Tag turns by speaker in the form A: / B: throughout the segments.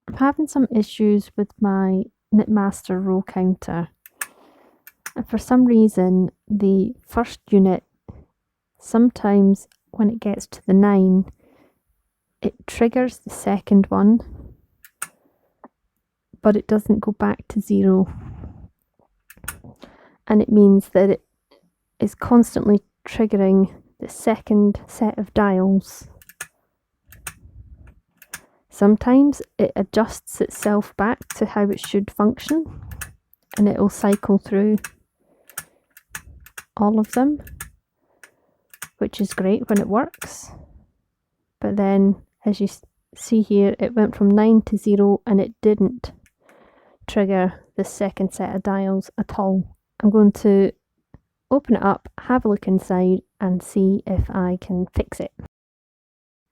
A: I'm having some issues with my Knitmaster row counter, and for some reason the first unit, sometimes when it gets to the 9, it triggers the second one, but it doesn't go back to 0, and it means that it is constantly triggering the second set of dials. Sometimes it adjusts itself back to how it should function, and it will cycle through all of them, which is great when it works. But then, as you see here, it went from 9 to 0 and it didn't trigger the second set of dials at all. I'm going to open it up, have a look inside and see if I can fix it.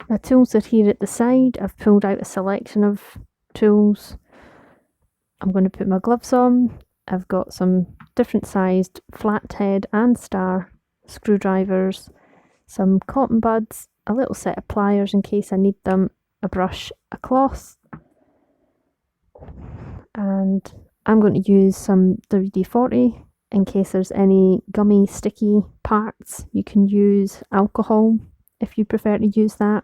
A: The tools are here at the side. I've pulled out a selection of tools. I'm going to put my gloves on. I've got some different sized flathead and star screwdrivers, some cotton buds, a little set of pliers in case I need them, a brush, a cloth, and I'm going to use some WD-40 in case there's any gummy sticky parts. You can use alcohol if you prefer to use that.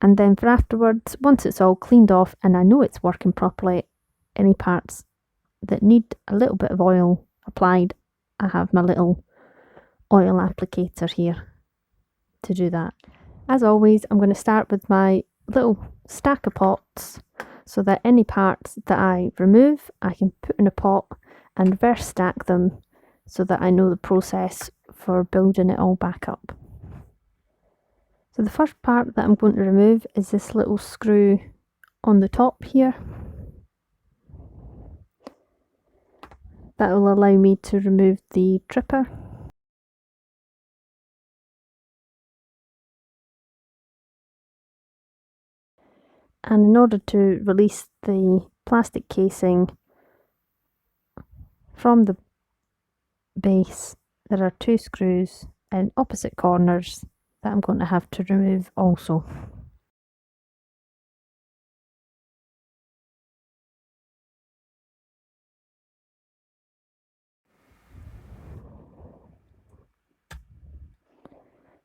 A: And then for afterwards, once it's all cleaned off and I know it's working properly, any parts that need a little bit of oil applied, I have my little oil applicator here to do that. As always, I'm going to start with my little stack of pots so that any parts that I remove I can put in a pot and reverse stack them so that I know the process for building it all back up. So the first part that I'm going to remove is this little screw on the top here. That will allow me to remove the tripper. And in order to release the plastic casing from the base, there are 2 screws in opposite corners that I'm going to have to remove also.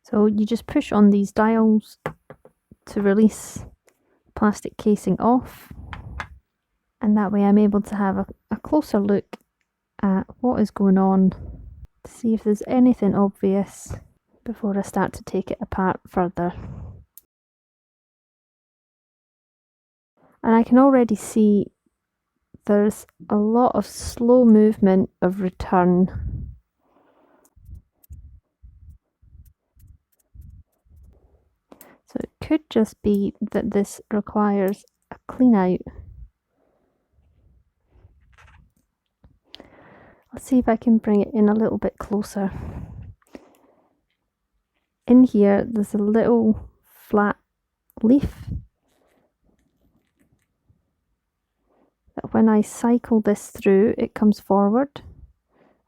A: So you just push on these dials to release plastic casing off, and that way I'm able to have a closer look at what is going on to see if there's anything obvious before I start to take it apart further. And I can already see there's a lot of slow movement of return. So it could just be that this requires a clean out. Let's see if I can bring it in a little bit closer. In here, there's a little flat leaf that when I cycle this through, it comes forward.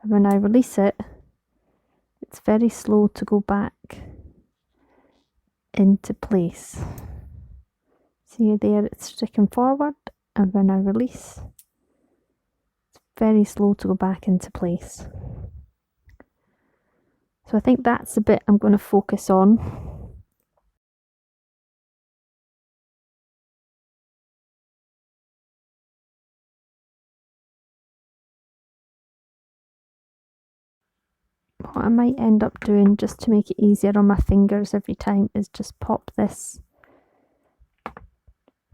A: And when I release it, it's very slow to go back into place. See there, it's sticking forward, and when I release, it's very slow to go back into place. So I think that's the bit I'm going to focus on. What I might end up doing, just to make it easier on my fingers every time, is just pop this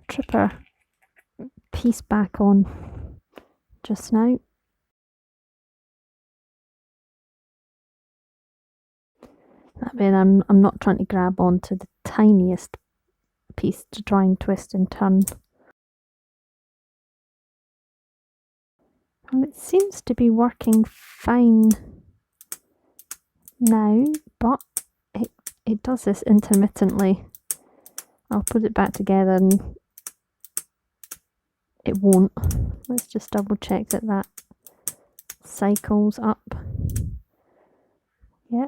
A: tripper piece back on just now. That way I'm not trying to grab onto the tiniest piece to try and twist and turn. Well, it seems to be working fine now, but it it does this intermittently. I'll put it back together and it won't. Let's just double check that that cycles up. Yeah.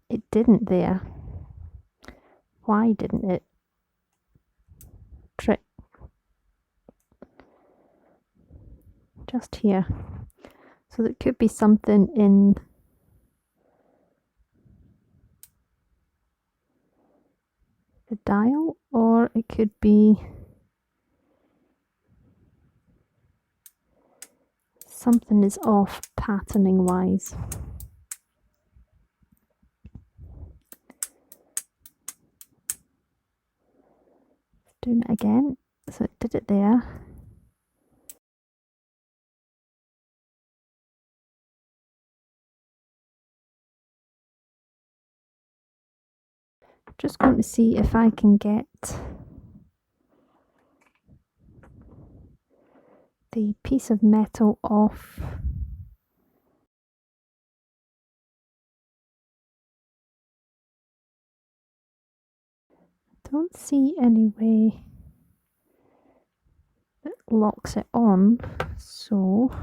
A: It didn't there. Why didn't it? Trick. Just here. So there could be something in the dial, or it could be something is off patterning wise. Doing it again. So it did it there. Just going to see if I can get the piece of metal off. I don't see any way that locks it on, so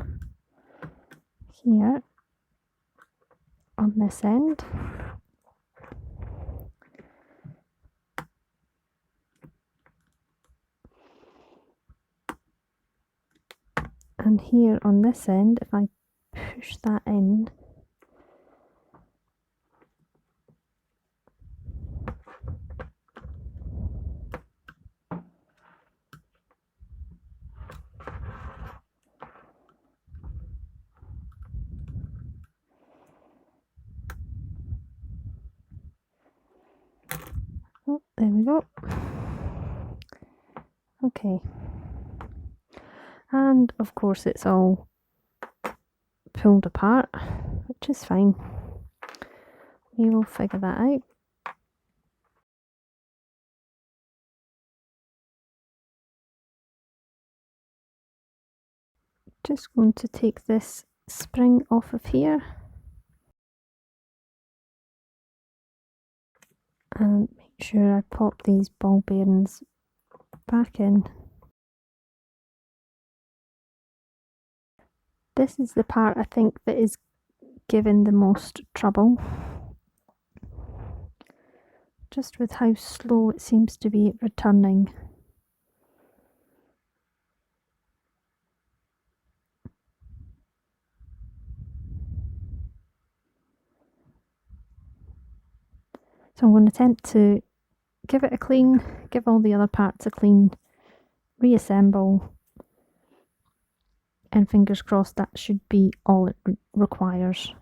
A: here on this end and here on this end, if I push that in, oh, there we go. Okay. And of course it's all pulled apart, which is fine. We will figure that out. Just going to take this spring off of here and make sure I pop these ball bearings back in. This is the part I think that is giving the most trouble, just with how slow it seems to be returning. So I'm going to attempt to give it a clean, give all the other parts a clean, reassemble, and fingers crossed that should be all it requires.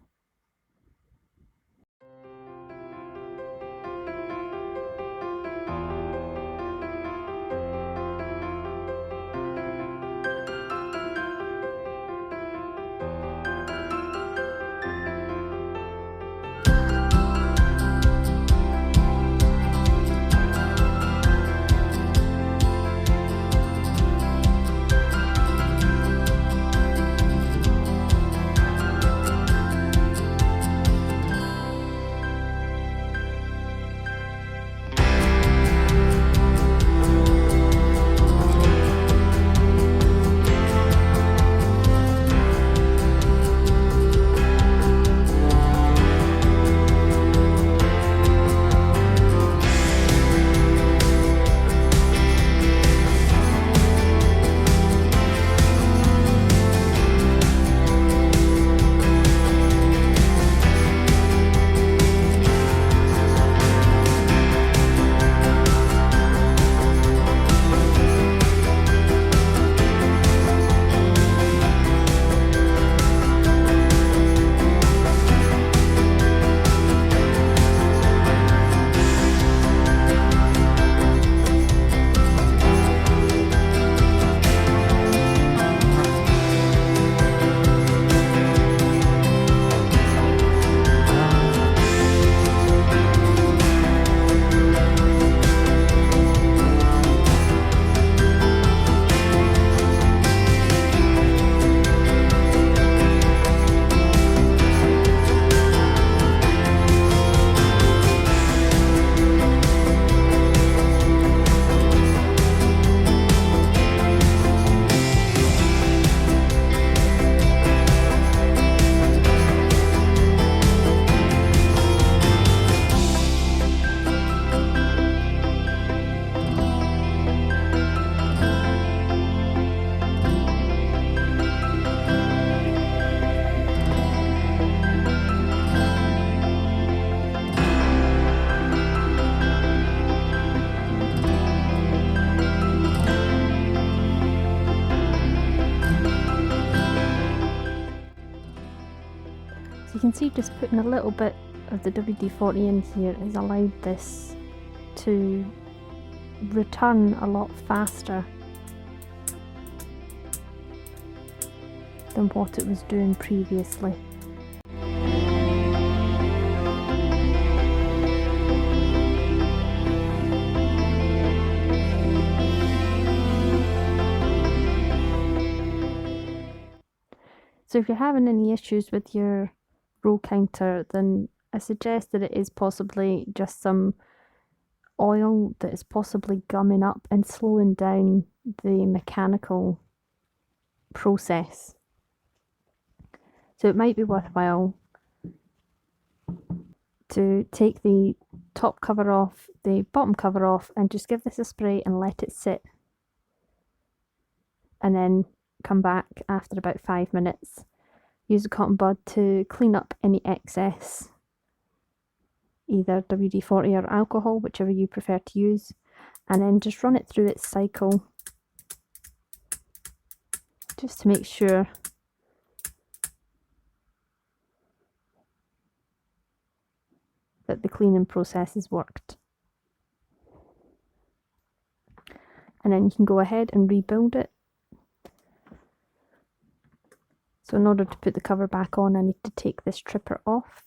A: can see just putting a little bit of the WD-40 in here has allowed this to return a lot faster than what it was doing previously. So if you're having any issues with your roll counter, then I suggest that it is possibly just some oil that is possibly gumming up and slowing down the mechanical process. So it might be worthwhile to take the top cover off, the bottom cover off, and just give this a spray and let it sit. And then come back after about 5 minutes. Use a cotton bud to clean up any excess, either WD-40 or alcohol, whichever you prefer to use, and then just run it through its cycle just to make sure that the cleaning process has worked. And then you can go ahead and rebuild it. So in order to put the cover back on, I need to take this tripper off.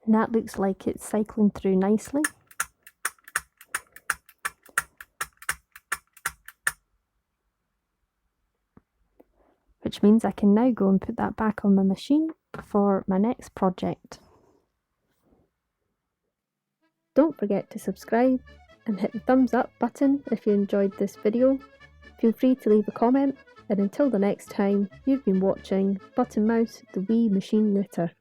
A: And that looks like it's cycling through nicely. Which means I can now go and put that back on my machine for my next project. Don't forget to subscribe and hit the thumbs up button if you enjoyed this video. Feel free to leave a comment, and until the next time, you've been watching Button Mouse, the Wee Machine Knitter.